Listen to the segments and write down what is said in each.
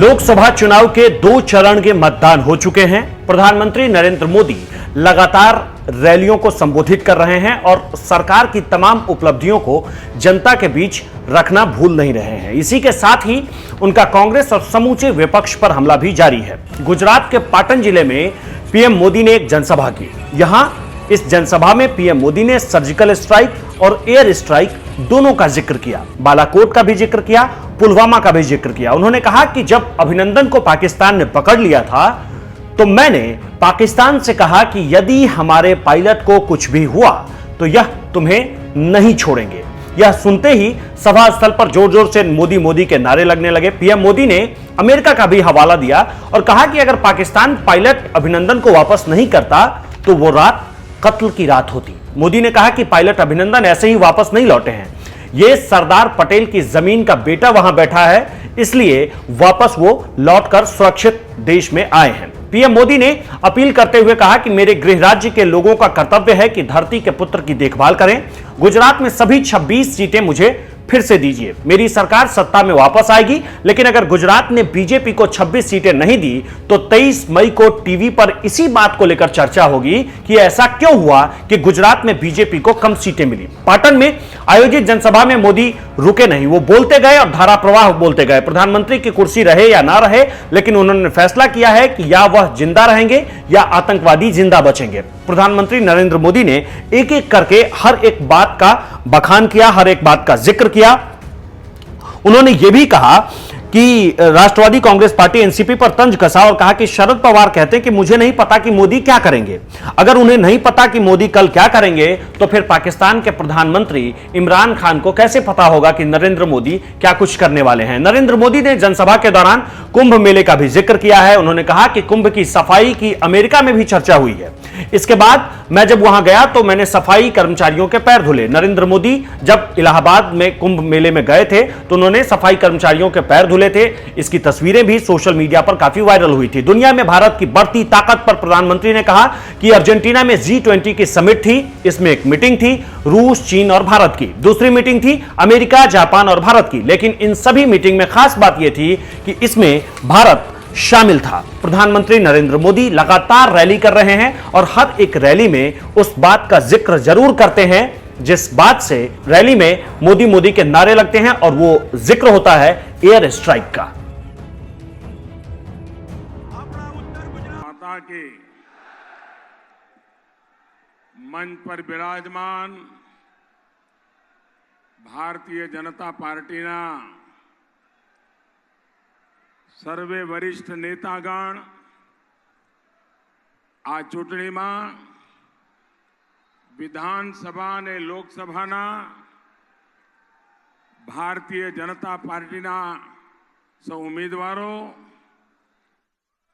लोकसभा चुनाव के 2 चरण के मतदान हो चुके हैं। प्रधानमंत्री नरेंद्र मोदी लगातार रैलियों को संबोधित कर रहे हैं और सरकार की तमाम उपलब्धियों को जनता के बीच रखना भूल नहीं रहे हैं। इसी के साथ ही उनका कांग्रेस और समूचे विपक्ष पर हमला भी जारी है। गुजरात के पाटन जिले में पीएम मोदी ने एक जनसभा की। यहां इस जनसभा में पीएम मोदी ने सर्जिकल स्ट्राइक और एयर स्ट्राइक दोनों का जिक्र किया। बालाकोट का भी जिक्र किया, पुलवामा का भी जिक्र किया। उन्होंने कहा कि जब अभिनंदन को पाकिस्तान ने पकड़ लिया था तो मैंने पाकिस्तान से कहा कि यदि हमारे पायलट को कुछ भी हुआ तो यह तुम्हें नहीं छोड़ेंगे। यह सुनते ही सभा स्थल पर जोर जोर से मोदी मोदी के नारे लगने लगे। पीएम मोदी ने अमेरिका का भी हवाला दिया और कहा कि अगर पाकिस्तान पायलट अभिनंदन को वापस नहीं करता तो वो रात कत्ल की रात होती। मोदी ने कहा कि पायलट अभिनंदन ऐसे ही वापस नहीं लौटे हैं। ये सरदार पटेल की जमीन का बेटा वहां बैठा है, इसलिए वापस वो लौटकर सुरक्षित देश में आए हैं। पीएम मोदी ने अपील करते हुए कहा कि मेरे गृह राज्य के लोगों का कर्तव्य है कि धरती के पुत्र की देखभाल करें। गुजरात में सभी 26 सीटें मुझे फिर से दीजिए। मेरी सरकार सत्ता में वापस आएगी, लेकिन अगर गुजरात ने बीजेपी को 26 सीटें नहीं दी तो 23 मई को टीवी पर इसी बात को लेकर चर्चा होगी कि ऐसा क्यों हुआ कि गुजरात में बीजेपी को कम सीटें मिली। पाटन में आयोजित जनसभा में मोदी रुके नहीं, वो बोलते गए और धारा प्रवाह बोलते गए। प्रधानमंत्री की कुर्सी रहे या ना रहे, लेकिन उन्होंने फैसला किया है कि या वह जिंदा रहेंगे या आतंकवादी जिंदा बचेंगे। प्रधानमंत्री नरेंद्र मोदी ने एक एक करके हर एक बात का बखान किया, हर एक बात का जिक्र किया। उन्होंने यह भी कहा कि राष्ट्रवादी कांग्रेस पार्टी एनसीपी पर तंज कसा और कहा कि शरद पवार कहते हैं कि मुझे नहीं पता कि मोदी क्या करेंगे। अगर उन्हें नहीं पता कि मोदी कल क्या करेंगे तो फिर पाकिस्तान के प्रधानमंत्री इमरान खान को कैसे पता होगा कि नरेंद्र मोदी क्या कुछ करने वाले हैं। नरेंद्र मोदी ने जनसभा के दौरान कुंभ मेले का भी जिक्र किया है। उन्होंने कहा कि कुंभ की सफाई की अमेरिका में भी चर्चा हुई है। इसके बाद मैं जब वहां गया तो मैंने सफाई कर्मचारियों के पैर धुले। नरेंद्र मोदी जब इलाहाबाद में कुंभ मेले में गए थे तो उन्होंने सफाई कर्मचारियों के पैर धुले थे। इसकी तस्वीरें भी सोशल मीडिया पर काफी वायरल हुई थी। दुनिया में भारत की बढ़ती ताकत पर प्रधानमंत्री ने कहा कि अर्जेंटीना में G20 की समिट थी। इसमें एक मीटिंग थी रूस, चीन और भारत की। दूसरी मीटिंग थी अमेरिका, जापान और भारत की। लेकिन इन सभी मीटिंग में खास बात यह थी कि इसमें भारत शामिल था। प्रधानमंत्री नरेंद्र मोदी लगातार रैली कर रहे हैं और हर एक रैली में उस बात का जिक्र जरूर करते हैं जिस बात से रैली में मोदी मोदी के नारे लगते हैं, और वो जिक्र होता है एयर स्ट्राइक का। माता के मंच पर विराजमान भारतीय जनता पार्टीना सर्वे वरिष्ठ नेतागण आ चूंटणी में विधानसभा ने लोकसभा भारतीय जनता पार्टी सौ उम्मीदवारों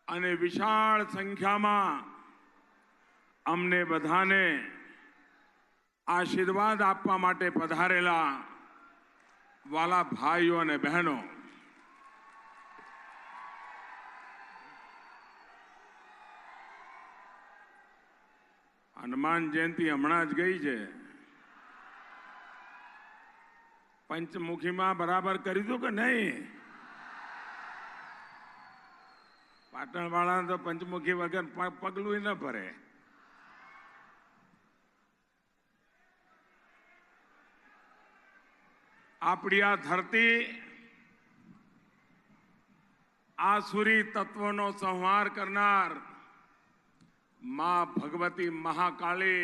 अने विशाल संख्या में अमने बधाने आशीर्वाद आपवा माटे पधारेला वाला भाईओ अने बहनों, हनुमान जयंती हमणा ज गई है। पंचमुखी में बराबर करी दो कि नहीं? पाटण वाला तो पंचमुखी वगैरह पगलू ही न भरे। आपड़ी आ धरती आसुरी तत्वों संहार करनार मां भगवती महाकाली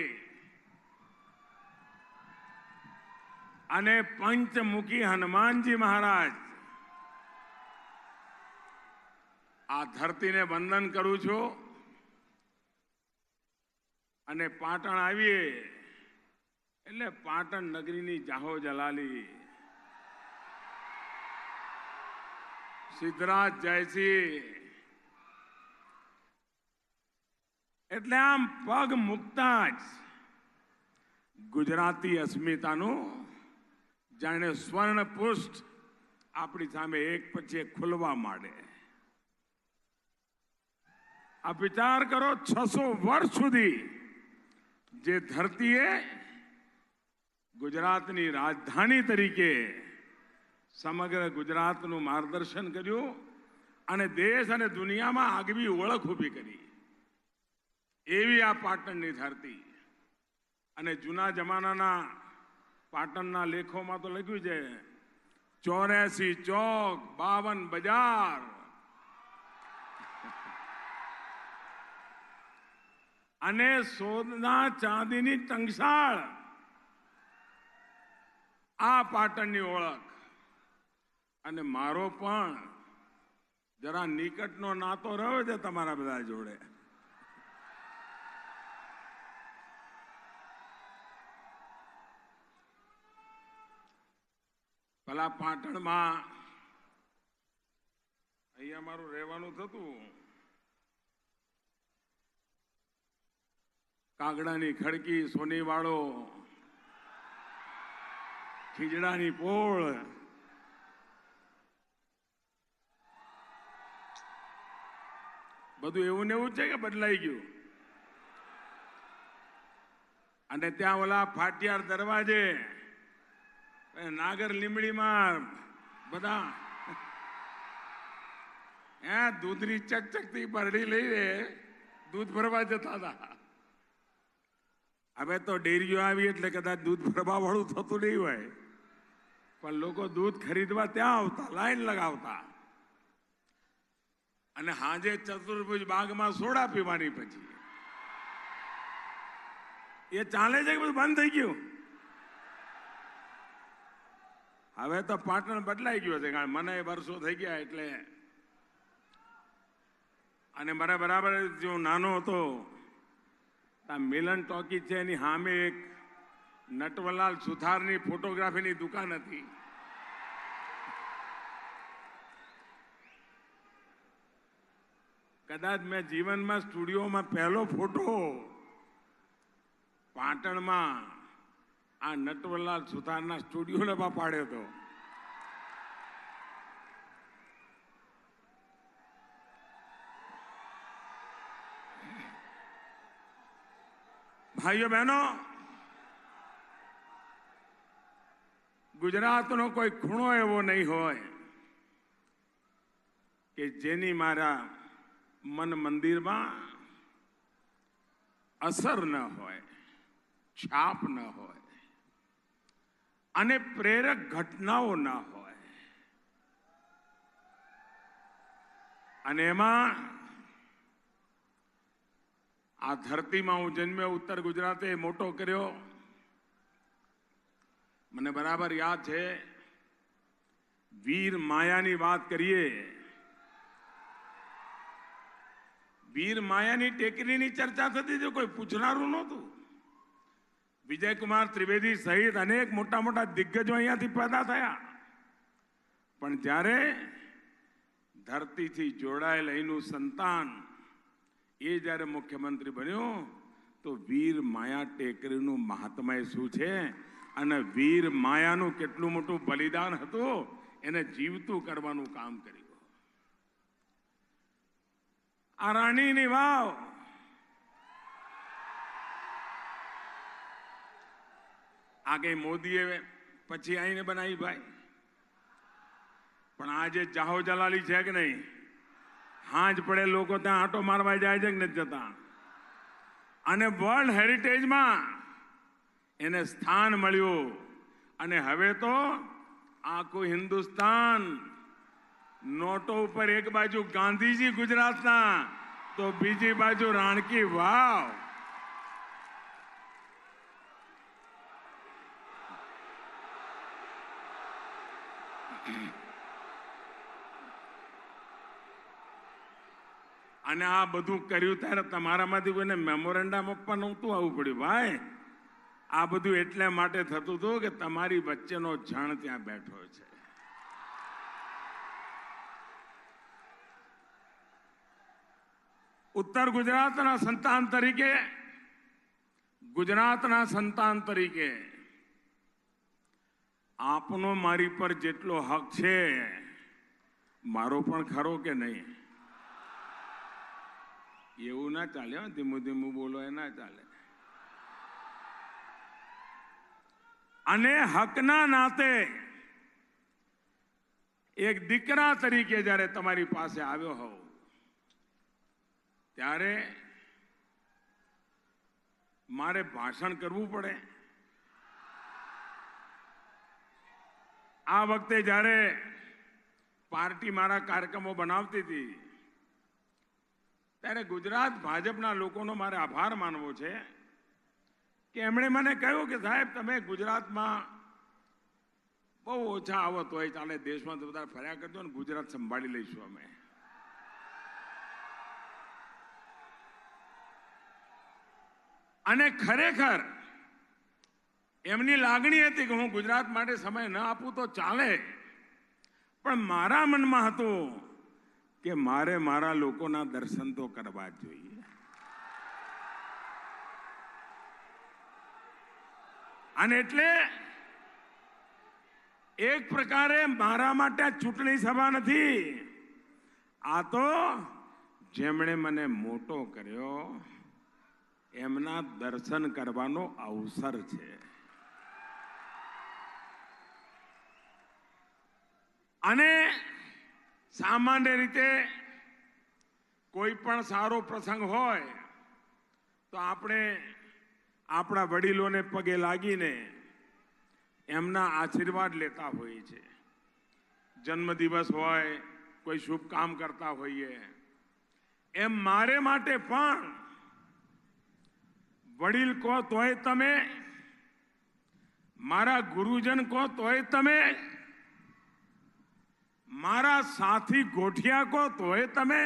अने पंचमुखी हनुमान जी महाराज आ धरती ने वंदन करूं छो अने पाटण आवीए એટલે પાટણ નગરીની જાહો જલાલી સિદ્ધરાજ જયસિંહ એટલે આમ પગ મૂકતા જ ગુજરાતી અસ્મિતાનું જાણે સ્વર્ણ પુષ્ટ આપણી સામે એક પછી એક ખુલવા માંડે। આ વિચાર કરો 600 વર્ષ સુધી જે ધરતીએ ગુજરાતની રાજધાની તરીકે સમગ્ર ગુજરાતનું માર્ગદર્શન કર્યું અને દેશ અને દુનિયામાં આગવી ઓળખ ઊભી કરી એવી આ પાટણની ધરતી. અને જૂના જમાનાના પાટણના લેખોમાં તો લખ્યું છે 84 ચોક 52 બજાર અને સોના ચાંદીની ટંકશાળ. આ પાટણની ઓળખ. અને મારો પણ જરા નિકટનો નાતો રહ્યો છે તમારા બધા જોડે. પેલા પાટણમાં અહીંયા મારું રહેવાનું થતું. કાગડાની ખડકી, સોનીવાળો, ખીજડાની પોળ, બધું એવું ને એવું છે કે બદલાઈ ગયું? અને ત્યાં ઓલા ફાટિયાર દરવાજે નાગર લીમડીમાં બધા દૂધની ચકચકતી પરડી લઈને દૂધ ભરવા જતા હતા. હવે તો ડેરીઓ આવી એટલે કદાચ દૂધ ભરવા વાળું થતું નહીં હોય, પણ લોકો દૂધ ખરીદવા ત્યાં આવતા, લાઈન લગાવતા. અને હાજે ચતુર્ભુજ બાગમાં સોડા પીવાની. પછી એ ચાલે છે કે બધું બંધ થઈ ગયું? હવે તો પાટણ બદલાઈ ગયું છે, કારણ મને વર્ષો થઈ ગયા એટલે. અને મને બરાબર જો નાનો હતો આ મિલન ટોકી છે એની સામે એક નટવરલાલ સુથારની ફોટોગ્રાફીની દુકાન હતી. કદાચ મેં જીવનમાં સ્ટુડિયોમાં પહેલો ફોટો પાટણમાં આ નટવરલાલ સુથારના સ્ટુડિયોમાં પાડ્યો હતો. ભાઈઓ બહેનો, ગુજરાતનો કોઈ ખૂણો એવો નહીં હોય કે જેની મારા મન મંદિરમાં અસર ન હોય, છાપ ન હોય અને પ્રેરક ઘટનાઓ ન હોય. અને એમાં આ ધરતીમાં હું જન્મ્યો, ઉત્તર ગુજરાતે મોટો કર્યો. મને બરાબર યાદ છે, વીર માયાની વાત કરીએ. વીર માયાની ટેકરીની ચર્ચા થતી હતી, કોઈ પૂછનારું નહોતું. વિજયકુમાર ત્રિવેદી સહિત અનેક મોટા મોટા દિગ્ગજો અહીંયાથી પેદા થયા. પણ જ્યારે ધરતીથી જોડાયેલ અહીંનું સંતાન એ જ્યારે મુખ્યમંત્રી બન્યો તો વીર માયા ટેકરીનું મહાત્મય શું છે અને વીર માયાનું કેટલું મોટું બલિદાન હતું એને જીવતું કરવાનું કામ કર્યું. આ રાણીની વાવ આગે મોદીએ પછી આઈને બનાવી ભાઈ, પણ આજે જાહો જલાલી છે કે નહીં? હાજ પડે લોકો ત્યાં આંટો મારવા જાય છે કે નથી જતા? અને વર્લ્ડ હેરિટેજમાં એને સ્થાન મળ્યું. અને હવે તો આખું હિન્દુસ્તાન નોટો ઉપર એક બાજુ ગાંધીજી ગુજરાતના તો બીજી બાજુ રાણકી વાવ. અને આ બધું કર્યું ત્યારે તમારામાંથી કોઈને મેમોરેન્ડમ આપવા નહોતું આવવું પડ્યું ભાઈ. આ બધું એટલે માટે થતું હતું કે તમારી વચ્ચેનો જણ ત્યાં બેઠો છે. ઉત્તર ગુજરાતના સંતાન તરીકે આપનો મારી પર જેટલો હક છે મારો પણ ખરો કે નહીં? એવું ના ચાલે, ધીમું ધીમું બોલો, એ ના ચાલે. અને હકના નાતે એક દીકરા તરીકે જ્યારે તમારી પાસે આવ્યો હોઉં ત્યારે મારે ભાષણ કરવું પડે. આ વખતે જ્યારે પાર્ટી મારા કાર્યક્રમો બનાવતી હતી ત્યારે ગુજરાત ભાજપના લોકોનો મારે આભાર માનવો છે કે એમણે મને કહ્યું કે સાહેબ તમે ગુજરાતમાં બહુ ઓછા આવત હોય ચાલે દેશમાં તો બધા ફર્યા કરજો ને ગુજરાત સંભાળી લઈશું અમે. અને ખરેખર એમની લાગણી હતી કે હું ગુજરાત માટે સમય ન આપું તો ચાલે, પણ મારા મનમાં હતું કે મારે મારા લોકોના દર્શન તો કરવા જ જોઈએ. અને એટલે એક પ્રકારે મારા માટે ચૂંટણી સભા નથી, આ તો જેમણે મને મોટો કર્યો એમના દર્શન કરવાનો અવસર છે. અને સામાન્ય રીતે કોઈ પણ સારો પ્રસંગ હોય તો આપણે આપણા વડીલોને પગે લાગીને એમના આશીર્વાદ લેતા હોઈએ છીએ. જન્મદિવસ હોય, કોઈ શુભ કામ કરતા હોઈએ, એમ મારે માટે પણ વડીલ કહો તોય તમે, મારા ગુરુજન કહો તોય તમે, મારા સાથી ગોઠિયા કહો તોય તમે.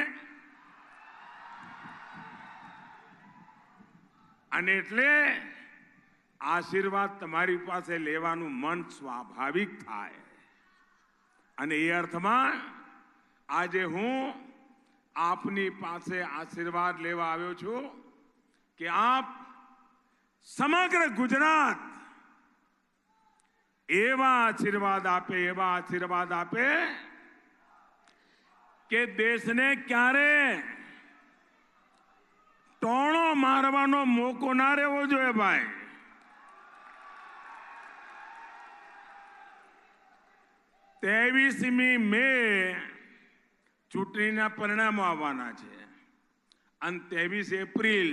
અને એટલે આશીર્વાદ તમારી પાસે લેવાનું મન સ્વાભાવિક થાય. અને એ અર્થમાં આજે હું આપની પાસે આશીર્વાદ લેવા આવ્યો છું કે આપ સમગ્ર ગુજરાત એવા આશીર્વાદ આપે કે દેશને ક્યારે ટોણો મારવાનો મોકો ના રહેવો જોઈએ ભાઈ. ત્રેવીસમી મે ચૂંટણીના પરિણામો આવવાના છે અને 23 એપ્રિલ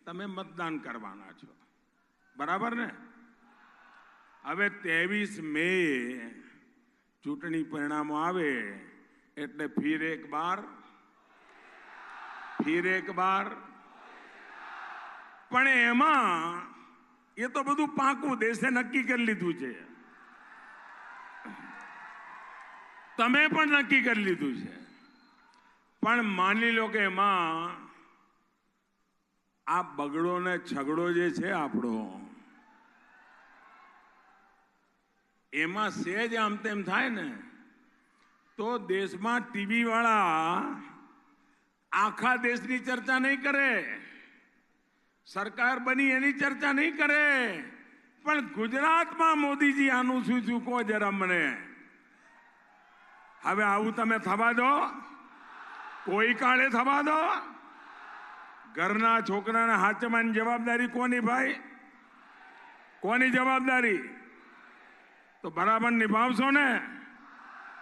તમે મતદાન કરવાના છો, બરાબર ને? હવે 23 મે ચૂંટણી પરિણામો આવે એટલે ફિર એક બાર પણ એમાં એ તો બધું પાકું દેશે નક્કી કરી લીધું છે, તમે પણ નક્કી કરી લીધું છે. પણ માની લો કે એમાં આ બગડો ને છગડો જે છે આપણો, એમાં સહેજ આમ તેમ થાય ને તો દેશમાં ટીવી વાળા આખા દેશની ચર્ચા નહીં કરે, સરકાર બની એની ચર્ચા નહીં કરે, પણ ગુજરાતમાં મોદીજી આનું શું કહો જરા મને. હવે આવું તમે થવા દો? કોઈ કાળે થવા દો? ઘરના છોકરાને હાચવાની જવાબદારી કોની ભાઈ? કોની જવાબદારી? તો બરાબર નિભાવશો ને?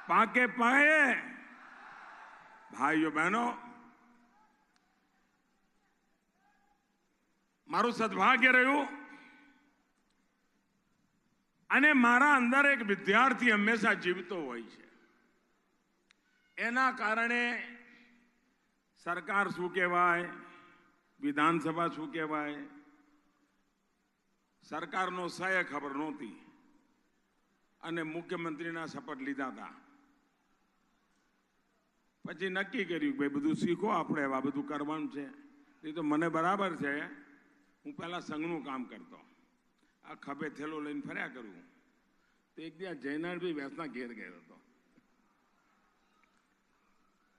પાકે પાયે. ભાઈઓ બહેનો, મારું સદભાગ્ય રહ્યું અને મારા અંદર એક વિદ્યાર્થી હંમેશા જીવતો હોય છે. એના કારણે સરકાર શું કહેવાય, વિધાનસભા શું કહેવાય, સરકારનો સહય ખબર નહોતી અને મુખ્યમંત્રીના શપથ લીધા હતા. પછી નક્કી કર્યું ભાઈ બધું શીખો, આપણે આ બધું કરવાનું છે. એ તો મને બરાબર છે, હું પહેલા સંઘનું કામ કરતો, આ ખભે થેલો લઈને ફર્યા કરું. તો એક દિવસ જયનારાયણભાઈ વ્યાસના ઘેર ગયો હતો.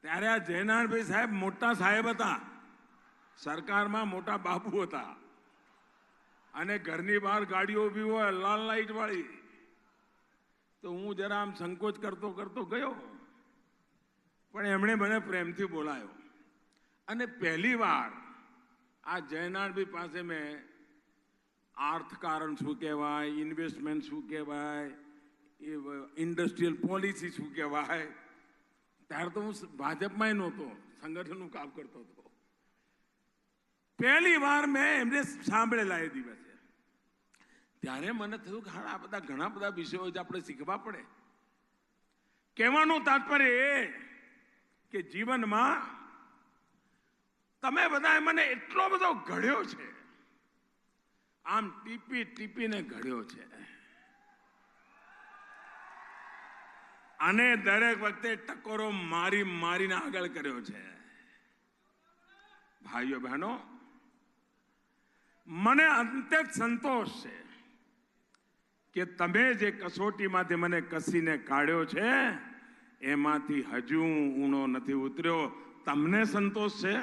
ત્યારે આ જયનારાયણભાઈ સાહેબ મોટા સાહેબ હતા, સરકારમાં મોટા બાપુ હતા, અને ઘરની બહાર ગાડીઓ ઊભી હોય લાલ લાઈટ વાળી. તો હું જરા આમ સંકોચ કરતો ગયો, પણ એમણે મને પ્રેમથી બોલાયો અને પહેલી વાર આ જયનારાયણભાઈ પાસે મેં અર્થકારણ શું કહેવાય, ઇન્વેસ્ટમેન્ટ શું કહેવાય, એ ઇન્ડસ્ટ્રીયલ પોલિસી શું કહેવાય, ત્યારે તો હું ભાજપમાં નહોતો, સંગઠનનું કામ કરતો હતો. પહેલી વાર મેં એમને સાંભળેલા એ દિવસે, ત્યારે મને થયું કે હા, આ બધા ઘણા બધા વિષયો જ આપણે શીખવા પડે. કહેવાનું તાત્પર્ય એ કે જીવનમાં તમે બધા મને એટલો બધો ઘડ્યો છે, આમ ટીપી ટીપીને ઘડ્યો છે, અને દરેક વખતે ટકોરો મારી મારીને આગળ કર્યો છે. ભાઈઓ બહેનો, મને અંતે સંતોષ છે કે તમે જે કસોટીમાંથી મને કસીને કાઢ્યો છે એમાંથી હજુ ઊણો નથી ઉતર્યો. તમને સંતોષ છે?